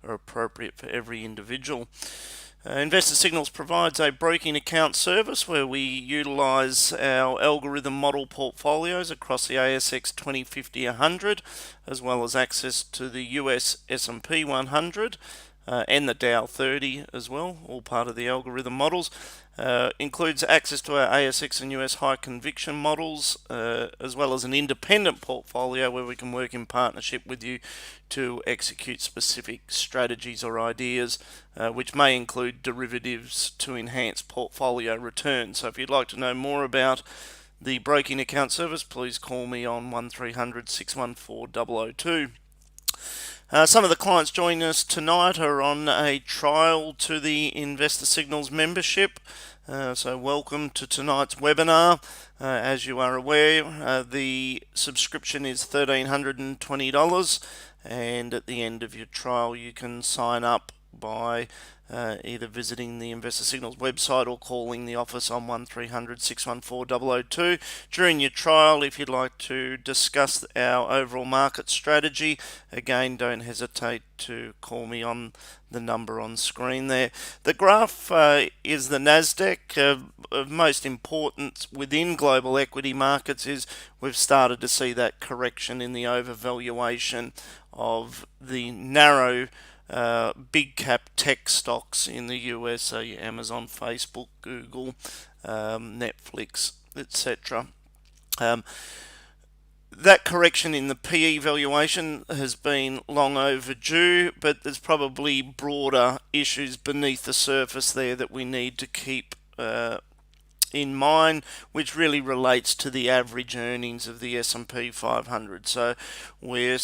are appropriate for every individual. Investor Signals provides a broking account service where we utilise our algorithm model portfolios across the ASX 2050 100, as well as access to the US S&P 100 and the Dow 30 as well, all part of the algorithm models. Includes access to our ASX and US high conviction models, as well as an independent portfolio where we can work in partnership with you to execute specific strategies or ideas, which may include derivatives to enhance portfolio returns. So if you'd like to know more about the broking account service, please call me on 1300 614 002. Some of the clients joining us tonight are on a trial to the Investor Signals membership. So welcome to tonight's webinar. As you are aware, the subscription is $1,320, and at the end of your trial you can sign up by either visiting the Investor Signals website or calling the office on 1300 614 002. During your trial, if you'd like to discuss our overall market strategy, again, don't hesitate to call me on the number on screen there. The graph is the Nasdaq. Of most importance within global equity markets is we've started to see that correction in the overvaluation of the narrow big cap tech stocks in the US, so your Amazon, Facebook, Google, Netflix, etc. That correction in the PE valuation has been long overdue, but there's probably broader issues beneath the surface there that we need to keep in mind, which really relates to the average earnings of the S&P 500. So we're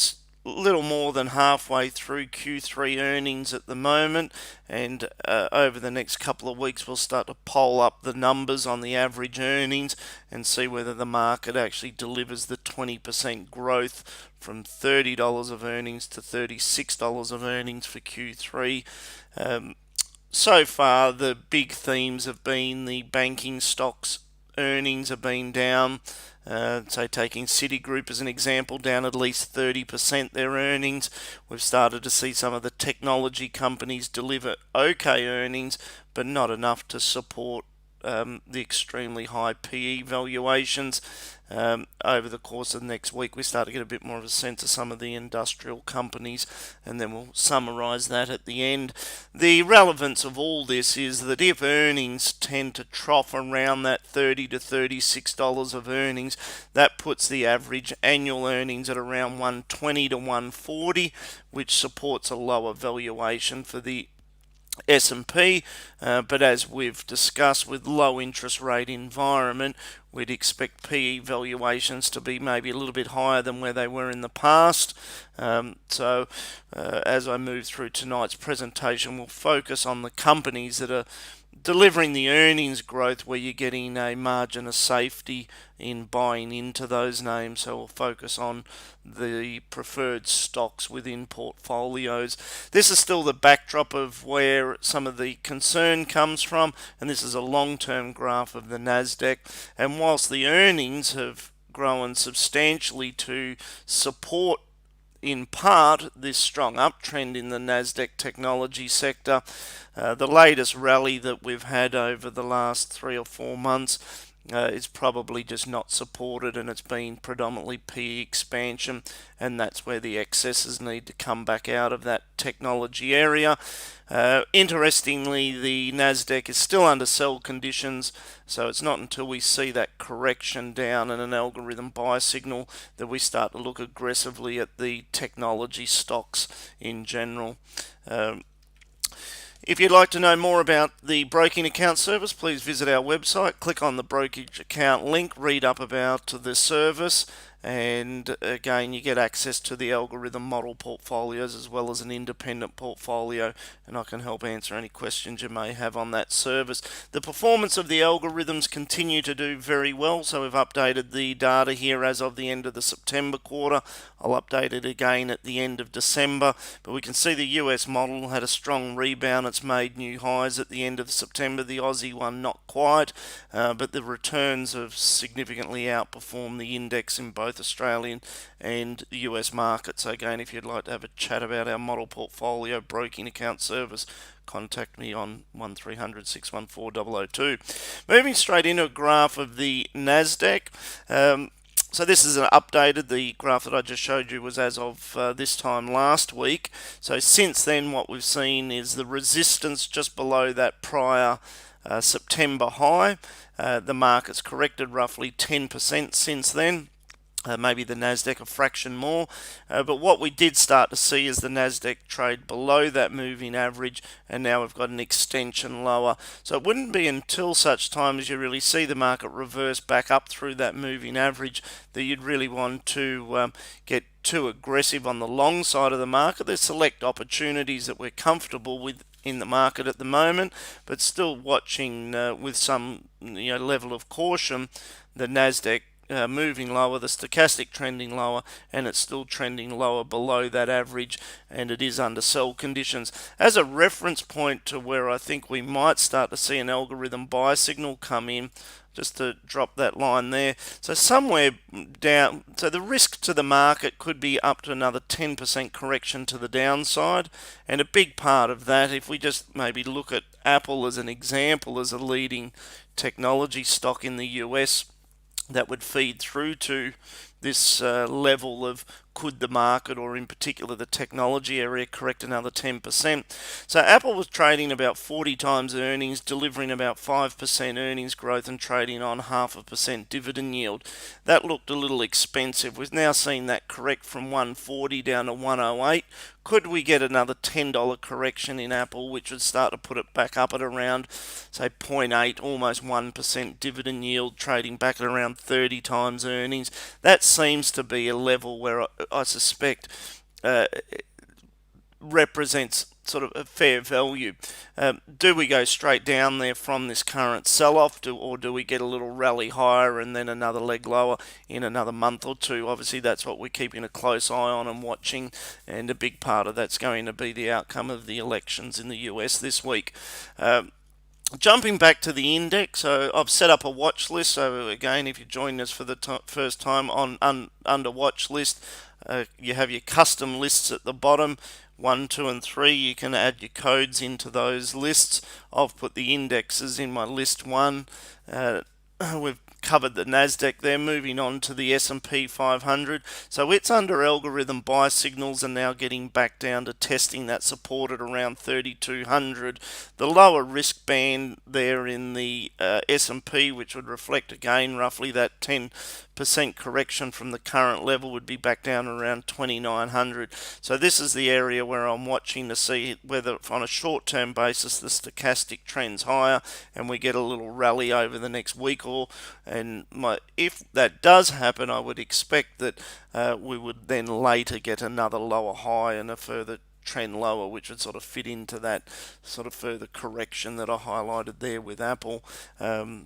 little more than halfway through Q3 earnings at the moment, and over the next couple of weeks we'll start to poll up the numbers on the average earnings and see whether the market actually delivers the 20% growth from $30 of earnings to $36 of earnings for Q3. So far the big themes have been the banking stocks earnings have been down. So taking Citigroup as an example, down at least 30% their earnings. We've started to see some of the technology companies deliver okay earnings, but not enough to support the extremely high PE valuations. Over the course of the next week, we start to get a bit more of a sense of some of the industrial companies, and then we'll summarise that at the end. The relevance of all this is that if earnings tend to trough around that $30 to $36 of earnings, that puts the average annual earnings at around 120 to 140, which supports a lower valuation for the S&P, but as we've discussed, with low interest rate environment, we'd expect PE valuations to be maybe a little bit higher than where they were in the past. So as I move through tonight's presentation, we'll focus on the companies that are delivering the earnings growth where you're getting a margin of safety in buying into those names. So we'll focus on the preferred stocks within portfolios. This is still the backdrop of where some of the concern comes from, and this is a long-term graph of the Nasdaq. And whilst the earnings have grown substantially to support in part this strong uptrend in the Nasdaq technology sector, the latest rally that we've had over the last 3 or 4 months is probably just not supported, and it's been predominantly PE expansion, and that's where the excesses need to come back out of that technology area. Interestingly, the Nasdaq is still under sell conditions, so it's not until we see that correction down and an algorithm buy signal that we start to look aggressively at the technology stocks in general. If you'd like to know more about the broking account service, please visit our website, click on the brokerage account link, read up about the service, and again you get access to the algorithm model portfolios as well as an independent portfolio, and I can help answer any questions you may have on that service. The performance of the algorithms continue to do very well, so we've updated the data here as of the end of the September quarter. I'll update it again at the end of December, but we can see the US model had a strong rebound. It's made new highs at the end of September. The Aussie one not quite, but the returns have significantly outperformed the index in both both Australian and the US market. So again, if you'd like to have a chat about our model portfolio broking account service, contact me on 1300 614 002. Moving straight into a graph of the Nasdaq. So this is an updated. The graph that I just showed you was as of this time last week. So since then, what we've seen is the resistance just below that prior September high. The market's corrected roughly 10% since then. Maybe the Nasdaq a fraction more, but what we did start to see is the Nasdaq trade below that moving average, and now we've got an extension lower. So it wouldn't be until such time as you really see the market reverse back up through that moving average that you'd really want to get too aggressive on the long side of the market. There's select opportunities that we're comfortable with in the market at the moment, but still watching with some level of caution the Nasdaq moving lower, the stochastic trending lower, and it's still trending lower below that average, and it is under sell conditions. As a reference point to where I think we might start to see an algorithm buy signal come in, just to drop that line there. So somewhere down, so the risk to the market could be up to another 10% correction to the downside, and a big part of that, if we just maybe look at Apple as an example, as a leading technology stock in the US, that would feed through to this level of could the market, or in particular the technology area, correct another 10%. So Apple was trading about 40 times earnings, delivering about 5% earnings growth and trading on 0.5% dividend yield. That looked a little expensive. We've now seen that correct from 140 down to 108. Could we get another $10 correction in Apple, which would start to put it back up at around, say, 0.8, almost 1% dividend yield, trading back at around 30 times earnings? That seems to be a level where I suspect represents sort of a fair value. Do we go straight down there from this current sell-off, or do we get a little rally higher and then another leg lower in another month or two? Obviously, that's what we're keeping a close eye on and watching, and a big part of that's going to be the outcome of the elections in the US this week. Jumping back to the index, so I've set up a watch list. So again, if you're joining us for the first time under watch list, you have your custom lists at the bottom, 1, 2, and 3. You can add your codes into those lists. I've put the indexes in my list 1. We've covered the Nasdaq there. Moving on to the S&P 500. So it's under algorithm buy signals and now getting back down to testing that support at around 3,200. The lower risk band there in the S&P, which would reflect again roughly that 10% correction from the current level, would be back down around 2,900. So this is the area where I'm watching to see whether on a short-term basis the stochastic trends higher and we get a little rally over the next week and if that does happen, I would expect that we would then later get another lower high and a further trend lower, which would sort of fit into that sort of further correction that I highlighted there with Apple. So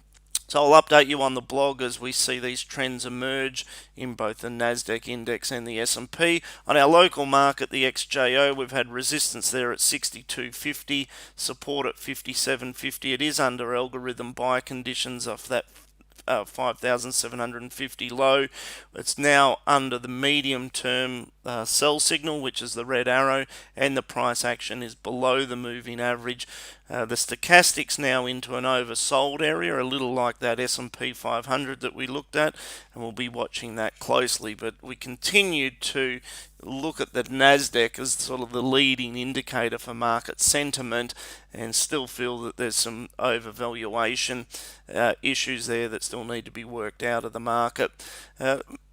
I'll update you on the blog as we see these trends emerge in both the Nasdaq index and the S&P. On our local market, the XJO, we've had resistance there at 62.50, support at 57.50. It is under algorithm buy conditions off that 5,750 low. It's now under the medium term sell signal, which is the red arrow, and the price action is below the moving average. The stochastic's now into an oversold area, a little like that S&P 500 that we looked at, and we'll be watching that closely. But we continue to look at the Nasdaq as sort of the leading indicator for market sentiment, and still feel that there's some overvaluation issues there that still need to be worked out of the market.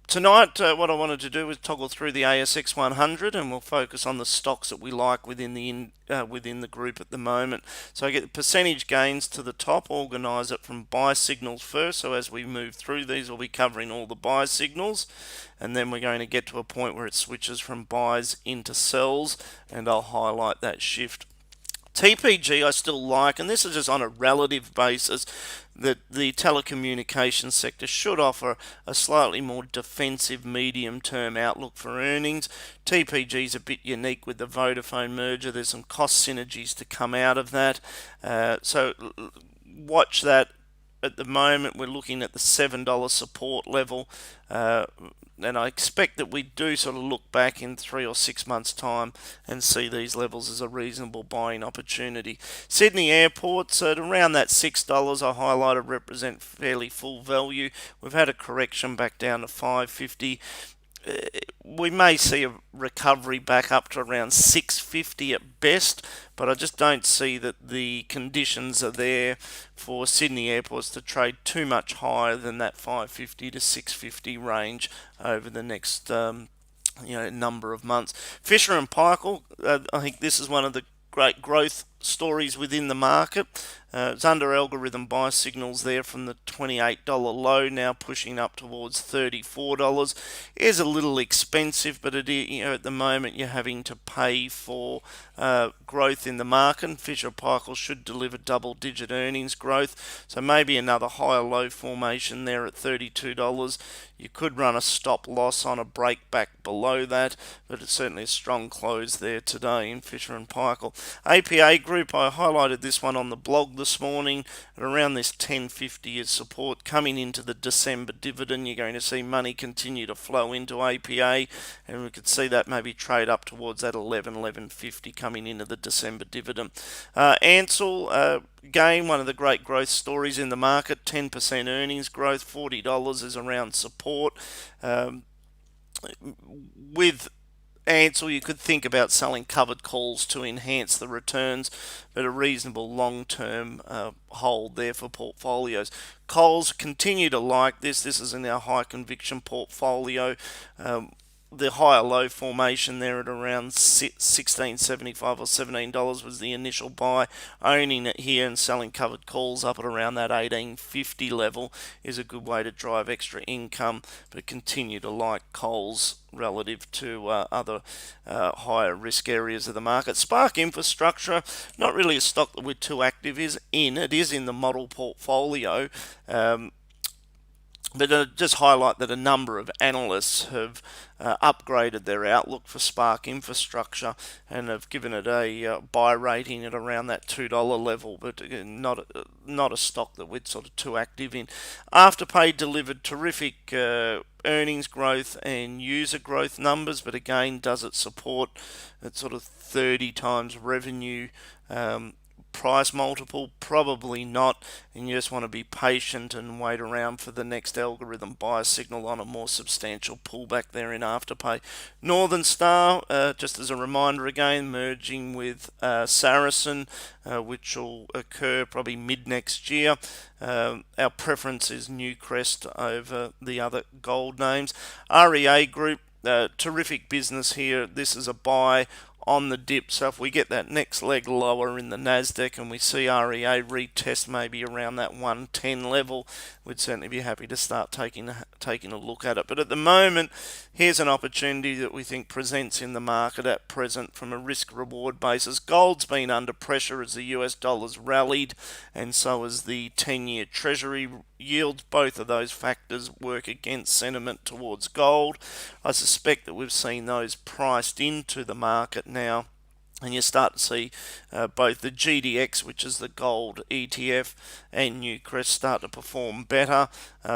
Tonight, what I wanted to do is toggle through the ASX 100, and we'll focus on the stocks that we like within the group at the moment. So I get the percentage gains to the top, organise it from buy signals first. So as we move through these, we'll be covering all the buy signals, and then we're going to get to a point where it switches from buys into sells, and I'll highlight that shift. TPG I still like, and this is just on a relative basis, that the telecommunications sector should offer a slightly more defensive medium-term outlook for earnings. TPG is a bit unique with the Vodafone merger. There's some cost synergies to come out of that. So watch that. At the moment, we're looking at the $7 support level. and I expect that we do sort of look back in 3 or 6 months' time and see these levels as a reasonable buying opportunity. Sydney airports at around that $6 I highlighted represent fairly full value. We've had a correction back down to 550. We may see a recovery back up to around 650 at best, but I just don't see that the conditions are there for Sydney airports to trade too much higher than that 550 to 650 range over the next number of months. Fisher and Paykel, I think this is one of the great growth stories within the market. It's under algorithm buy signals there from the $28 low, now pushing up towards $34. It is a little expensive, but it is, at the moment you're having to pay for growth in the market. Fisher Paykel should deliver double-digit earnings growth, so maybe another higher low formation there at $32. You could run a stop loss on a break back below that, but it's certainly a strong close there today in Fisher and Paykel. APA Group, I highlighted this one on the blog this morning at around this 10.50 as support. Coming into the December dividend, you're going to see money continue to flow into APA, and we could see that maybe trade up towards that 11.50 coming into the December dividend. Ansell, again, one of the great growth stories in the market, 10% earnings growth, $40 is around support. With Ansell, you could think about selling covered calls to enhance the returns, but a reasonable long-term hold there for portfolios. Coles continue to like this. This is in our high conviction portfolio. The higher low formation there at around $16.75 or $17 was the initial buy. Owning it here and selling covered calls up at around that $18.50 level is a good way to drive extra income, but continue to like Coles relative to other higher risk areas of the market. Spark Infrastructure, not really a stock that we're too active in. It is in the model portfolio. But just highlight that a number of analysts have upgraded their outlook for Spark Infrastructure and have given it a buy rating at around that $2 level, but again, not a stock that we're sort of too active in. Afterpay delivered terrific earnings growth and user growth numbers, but again, does it support that sort of 30 times revenue price multiple? Probably not, and you just want to be patient and wait around for the next algorithm buy signal on a more substantial pullback there in Afterpay. Northern Star, just as a reminder again, merging with Saracen, which will occur probably mid next year. Our preference is Newcrest over the other gold names. REA Group, terrific business here. This is a buy on the dip, so if we get that next leg lower in the Nasdaq and we see REA retest maybe around that 110 level, we'd certainly be happy to start taking a look at it. But at the moment, here's an opportunity that we think presents in the market at present from a risk reward basis. Gold's been under pressure as the US dollar's rallied, and so has the 10-year Treasury yield. Both of those factors work against sentiment towards gold. I suspect that we've seen those priced into the market now, and you start to see both the GDX, which is the gold ETF, and Newcrest start to perform better.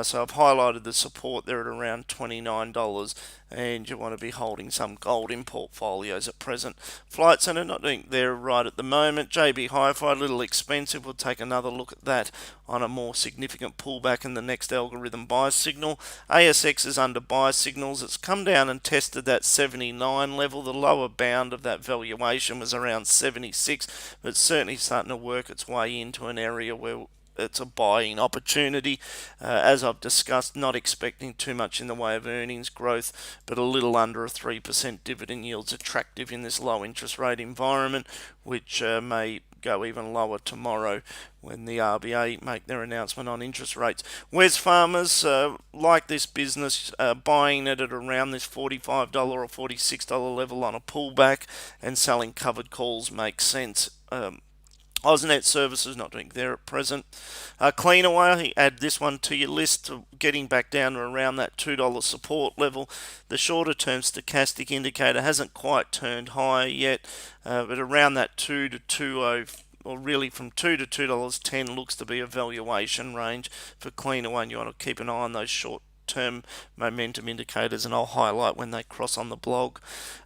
So I've highlighted the support there at around $29, and you want to be holding some gold in portfolios at present. Flight Centre, not doing there right at the moment. JB Hi-Fi, a little expensive. We'll take another look at that on a more significant pullback in the next algorithm buy signal. ASX is under buy signals. It's come down and tested that 79 level. The lower bound of that valuation was around 76, but it's certainly starting to work its way into an area where it's a buying opportunity. As I've discussed, not expecting too much in the way of earnings growth, but a little under a 3% dividend yield's attractive in this low interest rate environment, which may go even lower tomorrow when the RBA make their announcement on interest rates. Wesfarmers, like this business, buying it at around this $45 or $46 level on a pullback, and selling covered calls makes sense. AusNet Services not doing there at present. Cleanaway, add this one to your list, getting back down to around that $2 support level. The shorter term stochastic indicator hasn't quite turned higher yet, but around that 2 to 2.0, or really from $2 to $2.10 looks to be a valuation range for Cleanaway, and you want to keep an eye on those short short-term momentum indicators, and I'll highlight when they cross on the blog.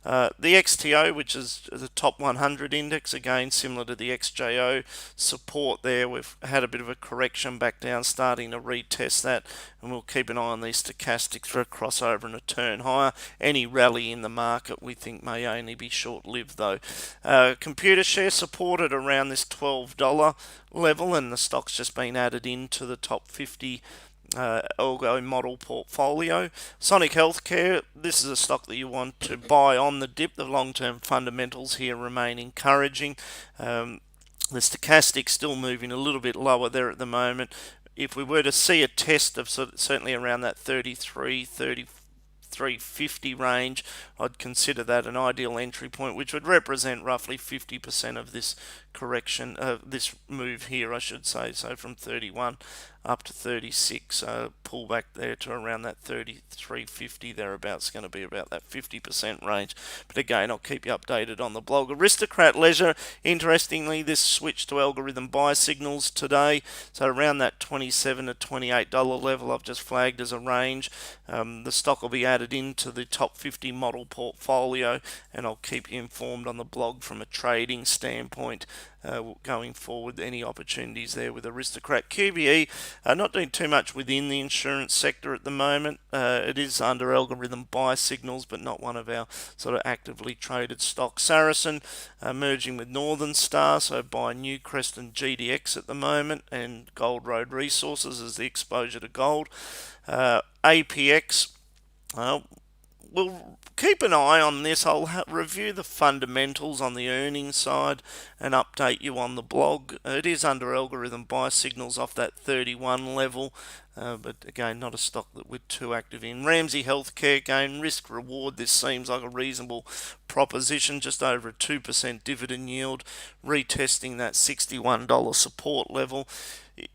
The XTO, which is the top 100 index, again similar to the XJO, support there. We've had a bit of a correction back down, starting to retest that, and we'll keep an eye on these stochastics for a crossover and a turn higher. Any rally in the market we think may only be short-lived though. Computershare supported around this $12 level, and the stock's just been added into the top 50 algo model portfolio. Sonic Healthcare, this is a stock that you want to buy on the dip. The long-term fundamentals here remain encouraging. The stochastic still moving a little bit lower there at the moment. If we were to see a test of certainly around that 33.50 range, I'd consider that an ideal entry point, which would represent roughly 50% of this correction, this move here, I should say. So from 31 up to 36, pull back there to around that 33.50 thereabouts, going to be about that 50% range. But again, I'll keep you updated on the blog. Aristocrat Leisure, interestingly, this switched to algorithm buy signals today, so around that $27 to $28 level I've just flagged as a range. The stock will be added into the top 50 model portfolio, and I'll keep you informed on the blog from a trading standpoint going forward, any opportunities there with Aristocrat. QBE, not doing too much within the insurance sector at the moment. It is under algorithm buy signals, but not one of our sort of actively traded stocks. Saracen merging with Northern Star, so buy Newcrest and GDX at the moment, and Gold Road Resources as the exposure to gold. APX, we'll keep an eye on this. I'll review the fundamentals on the earnings side and update you on the blog. It is under algorithm buy signals off that 31 level, but again, not a stock that we're too active in. Ramsay Healthcare, again, risk reward. This seems like a reasonable proposition, just over a 2% dividend yield, retesting that $61 support level.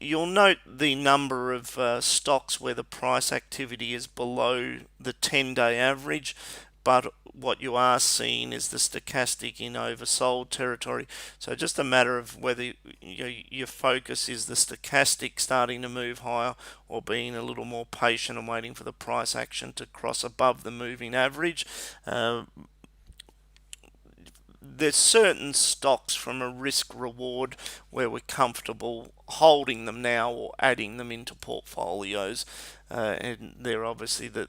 You'll note the number of stocks where the price activity is below the 10-day average, but what you are seeing is the stochastic in oversold territory. So just a matter of whether your focus is the stochastic starting to move higher, or being a little more patient and waiting for the price action to cross above the moving average. There's certain stocks from a risk reward where we're comfortable holding them now or adding them into portfolios, and they're obviously the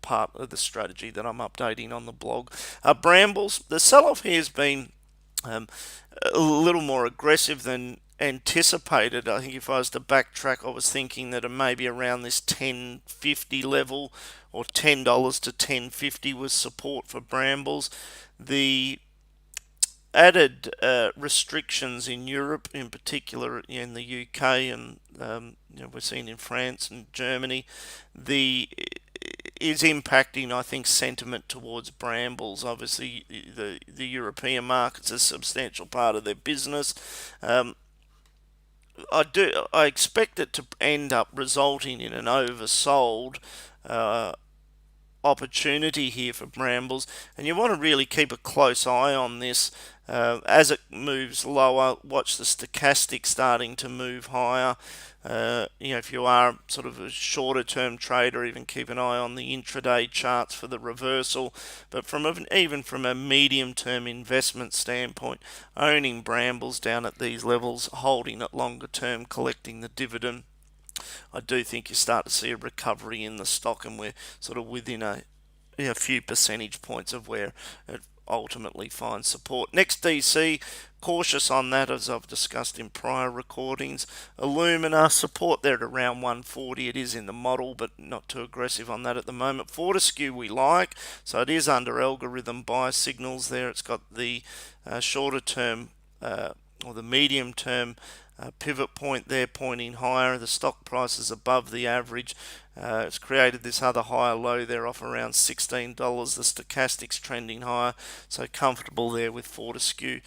part of the strategy that I'm updating on the blog. Brambles, the sell-off here has been a little more aggressive than anticipated. I think if I was to backtrack, I was thinking that maybe around this $10.50 level, or $10 to $10.50 was support for Brambles. The added restrictions in Europe, in particular in the UK, and we're seeing in France and Germany, is impacting, I think, sentiment towards Brambles. Obviously, the European market's a substantial part of their business. I expect it to end up resulting in an oversold opportunity here for Brambles, and you want to really keep a close eye on this. As it moves lower, watch the stochastic starting to move higher. If you are sort of a shorter term trader, even keep an eye on the intraday charts for the reversal. But even from a medium term investment standpoint, owning Brambles down at these levels, holding it longer term, collecting the dividend, I do think you start to see a recovery in the stock, and we're sort of within a few percentage points of where it ultimately finds support. Next, DC, cautious on that as I've discussed in prior recordings. Illumina, support there at around 140. It is in the model, but not too aggressive on that at the moment. Fortescue we like, so it is under algorithm buy signals there. It's got the shorter term or the medium term pivot point there pointing higher. The stock price is above the average. It's created this other higher low there off around $16. The stochastic's trending higher, so comfortable there with Fortescue.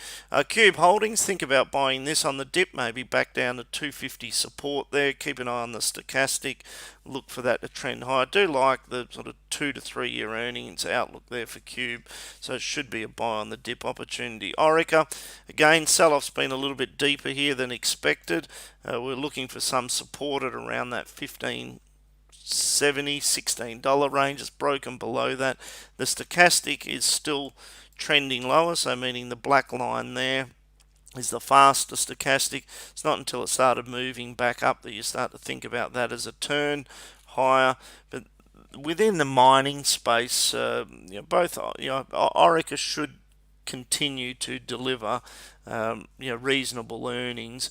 Cube Holdings, think about buying this on the dip, maybe back down to 250 support there. Keep an eye on the stochastic, look for that to trend higher. I do like the sort of 2 to 3 year earnings outlook there for Cube, so it should be a buy on the dip opportunity. Orica, again, sell-off's been a little bit deeper here than expected. We're looking for some support at around that 15 $15.70, $16 range. It's broken below that. The stochastic is still trending lower, so meaning the black line there is the faster stochastic. It's not until it started moving back up that you start to think about that as a turn higher. But within the mining space, both Orica should continue to deliver reasonable earnings.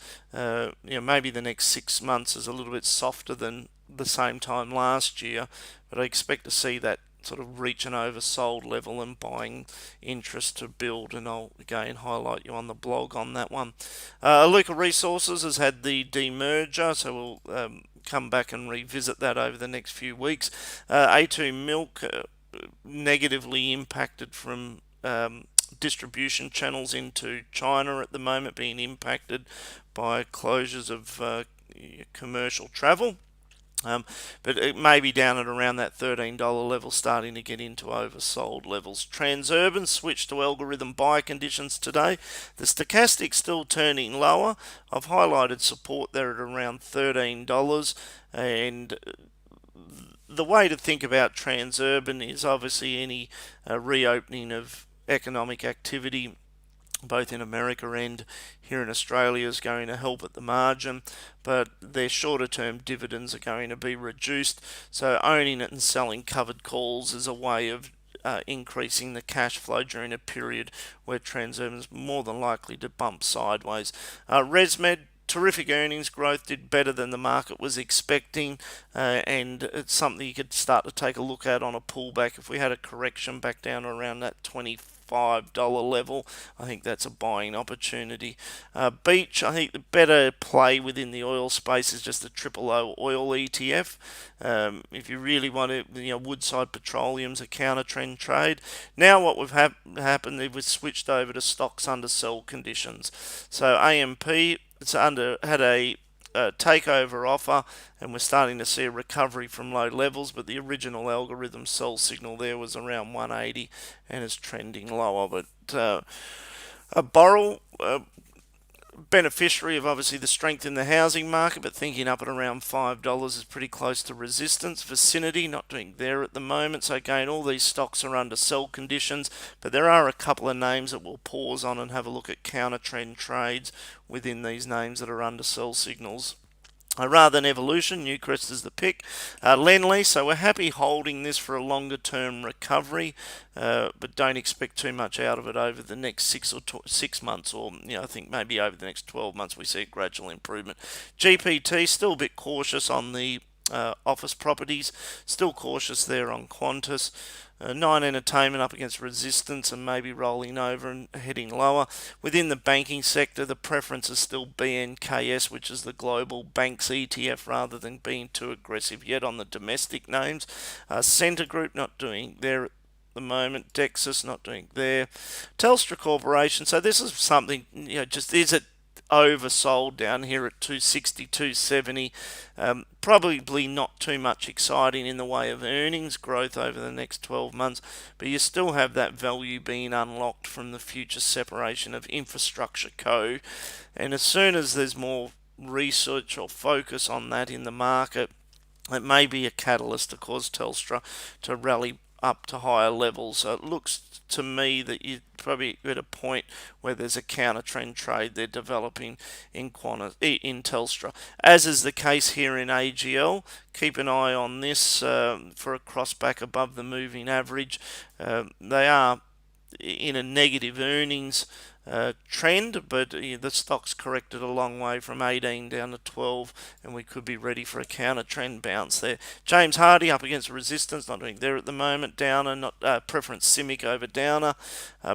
Maybe the next 6 months is a little bit softer than the same time last year, but I expect to see that sort of reach an oversold level and buying interest to build, and I'll again highlight you on the blog on that one. Iluka Resources has had the demerger, so we'll come back and revisit that over the next few weeks. A2 Milk negatively impacted from distribution channels into China at the moment, being impacted by closures of commercial travel. But it may be down at around that $13 level, starting to get into oversold levels. Transurban switched to algorithm buy conditions today. The stochastic still turning lower. I've highlighted support there at around $13, and the way to think about Transurban is obviously any reopening of economic activity both in America and here in Australia is going to help at the margin, but their shorter term dividends are going to be reduced, so owning it and selling covered calls is a way of increasing the cash flow during a period where Transurban is more than likely to bump sideways. ResMed, terrific earnings growth, did better than the market was expecting, and it's something you could start to take a look at on a pullback. If we had a correction back down around that $25 level, I think that's a buying opportunity. Beach, I think the better play within the oil space is just the triple O oil ETF. If you really want to, Woodside Petroleum's a counter trend trade. Now what we've happened, we've switched over to stocks under sell conditions. So AMP, it's had a takeover offer, and we're starting to see a recovery from low levels, but the original algorithm sell signal there was around 180 and is trending lower. But a Boral, beneficiary of obviously the strength in the housing market, but thinking up at around $5 is pretty close to resistance. Vicinity not doing there at the moment, so again all these stocks are under sell conditions, but there are a couple of names that we'll pause on and have a look at counter trend trades within these names that are under sell signals. Rather than Evolution, Newcrest is the pick. Lendlease, so we're happy holding this for a longer term recovery, but don't expect too much out of it over the next 6 months, or I think maybe over the next 12 months we see a gradual improvement. GPT, still a bit cautious on the office properties, still cautious there on Qantas. Nine Entertainment up against resistance and maybe rolling over and heading lower. Within the banking sector, the preference is still BNKS, which is the global banks ETF, rather than being too aggressive yet on the domestic names. Scentre Group not doing there at the moment. Dexus not doing there. Telstra Corporation, so this is something, just is it oversold down here at 260, 270. Probably not too much exciting in the way of earnings growth over the next 12 months, but you still have that value being unlocked from the future separation of Infrastructure Co. And as soon as there's more research or focus on that in the market, it may be a catalyst to cause Telstra to rally up to higher levels. So it looks to me that you're probably at a point where there's a counter trend trade they're developing in Telstra, as is the case here in AGL. Keep an eye on this for a cross back above the moving average. They are in a negative earnings trend, but the stock's corrected a long way from 18 down to 12, and we could be ready for a counter trend bounce there. James Hardie up against resistance, not doing there at the moment. Downer, not preference CIMIC over Downer.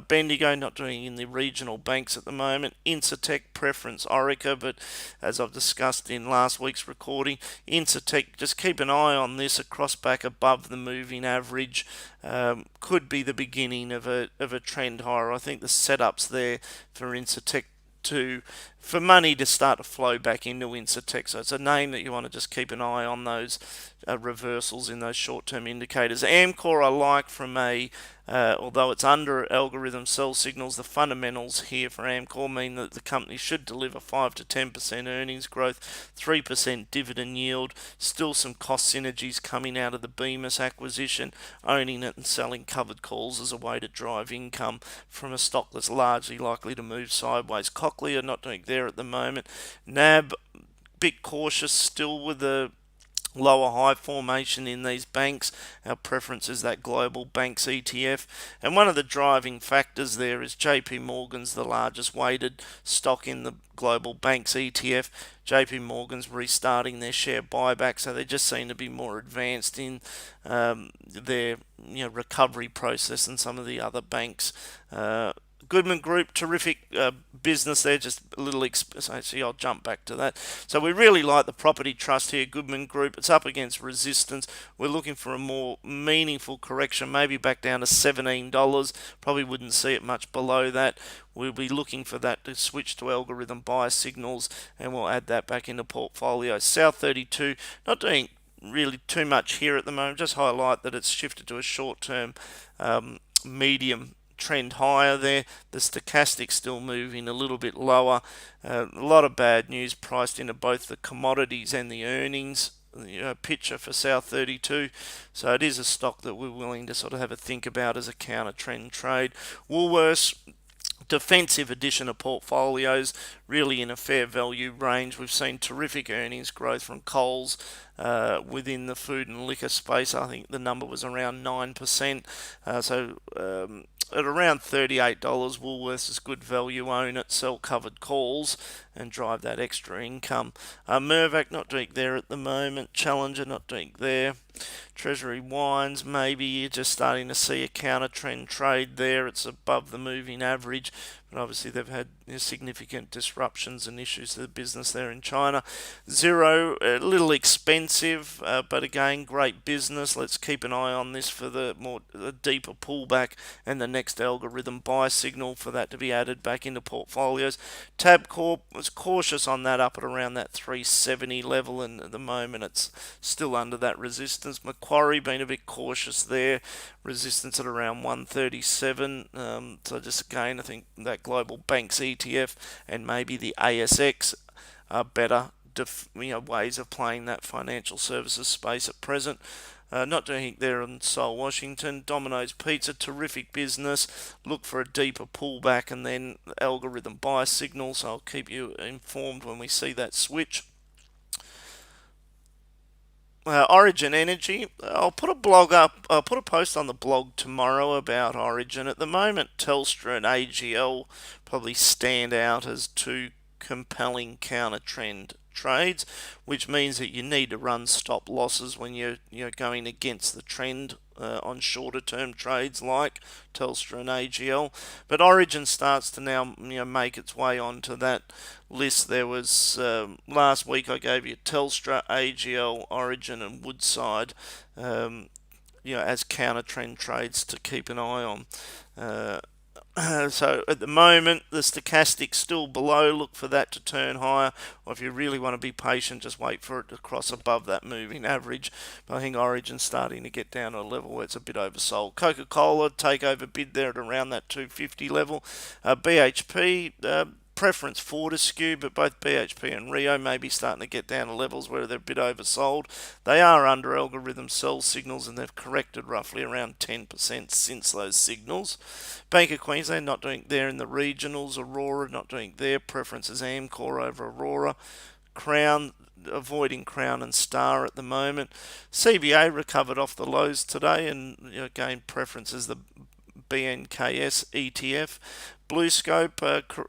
Bendigo not doing in the regional banks at the moment. Incitec preference Orica, but as I've discussed in last week's recording, Incitec, just keep an eye on this. A cross back above the moving average could be the beginning of a trend higher. I think the setups there for Incitec for money to start to flow back into Incitec. So it's a name that you want to just keep an eye on those reversals in those short-term indicators. Amcor I like from a Although it's under algorithm sell signals, the fundamentals here for Amcor mean that the company should deliver 5 to 10% earnings growth, 3% dividend yield, still some cost synergies coming out of the Bemis acquisition, owning it and selling covered calls as a way to drive income from a stock that's largely likely to move sideways. Cochlear not doing there at the moment. NAB, bit cautious still with the lower high formation in these banks. Our preference is that global banks ETF, and one of the driving factors there is JP Morgan's the largest weighted stock in the global banks ETF. JP Morgan's restarting their share buyback, so they just seem to be more advanced in their recovery process than some of the other banks. Goodman Group, terrific business there, just a little actually I'll jump back to that. So we really like the property trust here, Goodman Group. It's up against resistance. We're looking for a more meaningful correction, maybe back down to $17. Probably wouldn't see it much below that. We'll be looking for that to switch to algorithm buy signals, and we'll add that back into portfolio. South 32, not doing really too much here at the moment. Just highlight that it's shifted to a short-term medium trend higher there. The stochastic still moving a little bit lower. A lot of bad news priced into both the commodities and the earnings picture for South 32. So it is a stock that we're willing to sort of have a think about as a counter trend trade. Woolworths, defensive addition of portfolios, really in a fair value range. We've seen terrific earnings growth from Coles within the food and liquor space. I think the number was around 9%. At around $38, Woolworths is good value. Own it, sell covered calls, and drive that extra income. Mirvac not doing there at the moment. Challenger not doing there. Treasury Wines, maybe you're just starting to see a counter trend trade there. It's above the moving average, but obviously they've had significant disruptions and issues to the business there in China. Xero, a little expensive, but again, great business. Let's keep an eye on this for the deeper pullback and the next algorithm buy signal for that to be added back into portfolios. Tabcorp was cautious on that up at around that 370 level, and at the moment it's still under that resistance. Macquarie been a bit cautious there, resistance at around 137. So just again, I think that global banks ETF and maybe the ASX are better ways of playing that financial services space at present. Not doing there in Seoul, Washington. Domino's Pizza, terrific business. Look for a deeper pullback and then algorithm buy signals. I'll keep you informed when we see that switch. Origin Energy, I'll put a post on the blog tomorrow about Origin. At the moment, Telstra and AGL probably stand out as two compelling counter trend trades, which means that you need to run stop losses when you're going against the trend on shorter term trades like Telstra and AGL. But Origin starts to now make its way onto that list. There was last week I gave you Telstra, AGL, Origin and Woodside as counter trend trades to keep an eye on. So at the moment, the stochastic's still below. Look for that to turn higher. Or if you really want to be patient, just wait for it to cross above that moving average. But I think Origin's starting to get down to a level where it's a bit oversold. Coca-Cola, takeover bid there at around that 250 level. BHP, preference Fortescue, but both BHP and Rio may be starting to get down to levels where they're a bit oversold. They are under algorithm sell signals, and they've corrected roughly around 10% since those signals. Bank of Queensland not doing there in the regionals. Aurora not doing their preferences. Amcor over Aurora. Crown, avoiding Crown and Star at the moment. CBA recovered off the lows today, and again preferences the BNKS ETF. BlueScope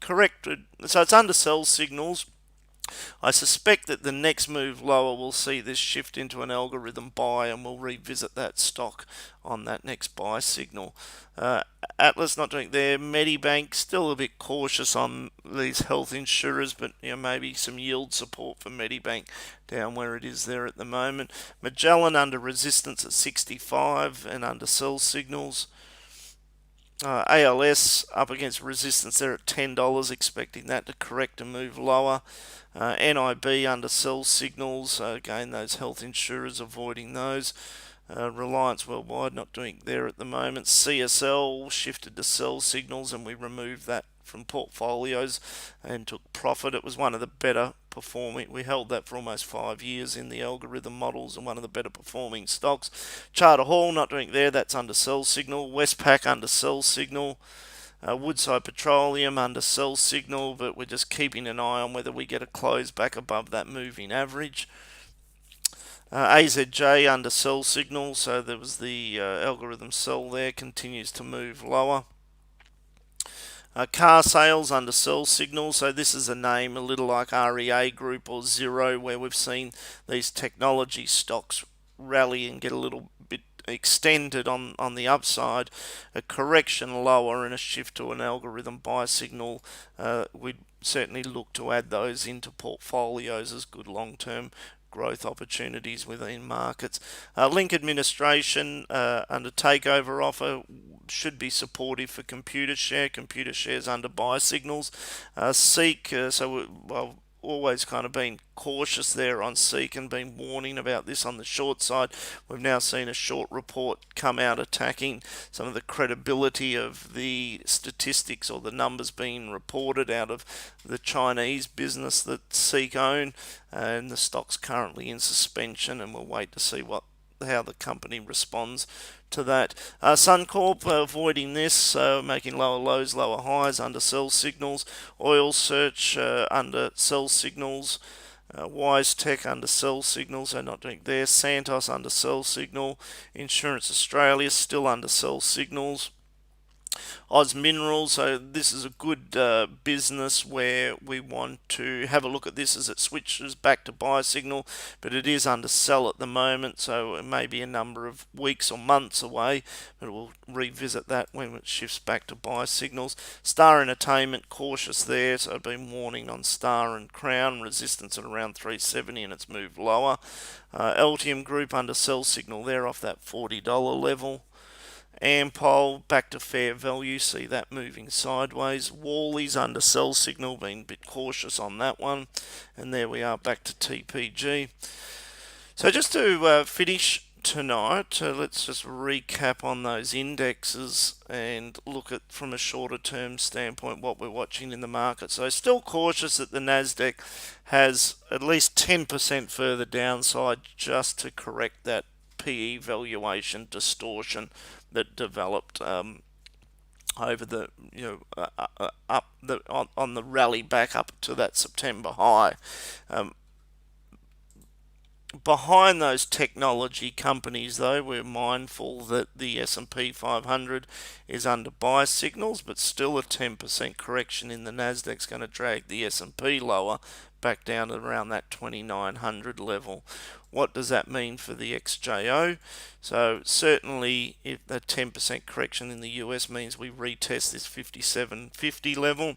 corrected, so it's under sell signals. I suspect that the next move lower will see this shift into an algorithm buy, and we'll revisit that stock on that next buy signal. Atlas not doing there. Medibank still a bit cautious on these health insurers, but maybe some yield support for Medibank down where it is there at the moment. Magellan under resistance at 65 and under sell signals. ALS up against resistance there at $10, expecting that to correct and move lower. NIB under sell signals, again those health insurers, avoiding those. Reliance Worldwide, not doing there at the moment. CSL shifted to sell signals, and we removed that from portfolios and took profit. It was one of the better performing. We held that for almost 5 years in the algorithm models, and one of the better performing stocks. Charter Hall, not doing there. That's under sell signal. Westpac under sell signal. Woodside Petroleum under sell signal, but we're just keeping an eye on whether we get a close back above that moving average. AZJ under sell signal, so there was the algorithm sell there, continues to move lower. Car sales under sell signal, so this is a name a little like REA Group or Xero, where we've seen these technology stocks rally and get a little bit extended on the upside. A correction lower and a shift to an algorithm buy signal, we'd certainly look to add those into portfolios as good long-term growth opportunities within markets. Link Administration under takeover offer should be supportive for Computershare. Computershare's under buy signals. Seek, always kind of been cautious there on Seek and been warning about this on the short side. We've now seen a short report come out attacking some of the credibility of the statistics or the numbers being reported out of the Chinese business that Seek own, and the stock's currently in suspension, and we'll wait to see how the company responds to that. Suncorp avoiding this, making lower lows, lower highs under sell signals. Oil Search under sell signals. WiseTech under sell signals, so not doing there. Santos under sell signal. Insurance Australia still under sell signals. Oz Minerals, so this is a good business where we want to have a look at this as it switches back to buy signal, but it is under sell at the moment, so it may be a number of weeks or months away, but we'll revisit that when it shifts back to buy signals. Star Entertainment, cautious there, so I've been warning on Star and Crown, resistance at around 370 and it's moved lower. Altium Group under sell signal there off that $40 level. Ampol back to fair value, see that moving sideways. Worley's under sell signal, being a bit cautious on that one. And there we are back to TPG. So just to finish tonight, let's just recap on those indexes and look at from a shorter term standpoint what we're watching in the market. So still cautious that the Nasdaq has at least 10% further downside just to correct that PE valuation distortion that developed over the on the rally back up to that September high. Behind those technology companies, though, we're mindful that the S&P 500 is under buy signals, but still a 10% correction in the Nasdaq's going to drag the S&P lower, back down to around that 2900 level. What does that mean for the XJO? So certainly, if a 10% correction in the US means we retest this 5750 level,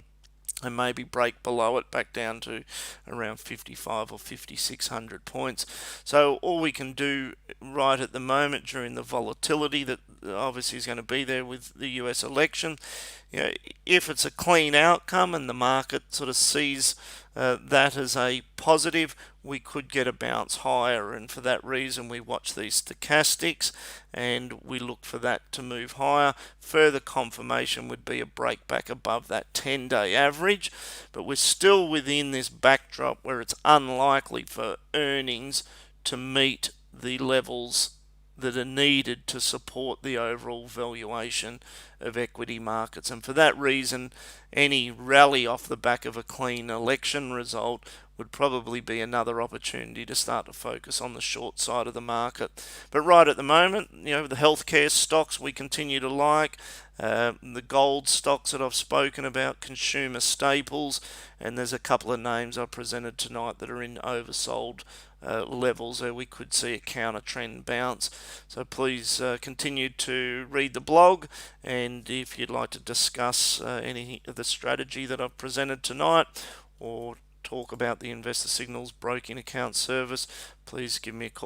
and maybe break below it back down to around 55 or 5600 points. So all we can do right at the moment during the volatility that obviously is going to be there with the US election, if it's a clean outcome and the market sort of sees that as a positive, we could get a bounce higher, and for that reason we watch these stochastics and we look for that to move higher. Further confirmation would be a break back above that 10-day average, but we're still within this backdrop where it's unlikely for earnings to meet the levels that are needed to support the overall valuation of equity markets. And for that reason, any rally off the back of a clean election result would probably be another opportunity to start to focus on the short side of the market. But right at the moment, the healthcare stocks we continue to like, the gold stocks that I've spoken about, consumer staples, and there's a couple of names I presented tonight that are in oversold levels where we could see a counter trend bounce. So please continue to read the blog, and if you'd like to discuss any of the strategy that I've presented tonight or talk about the Investor Signals broking account service, please give me a call.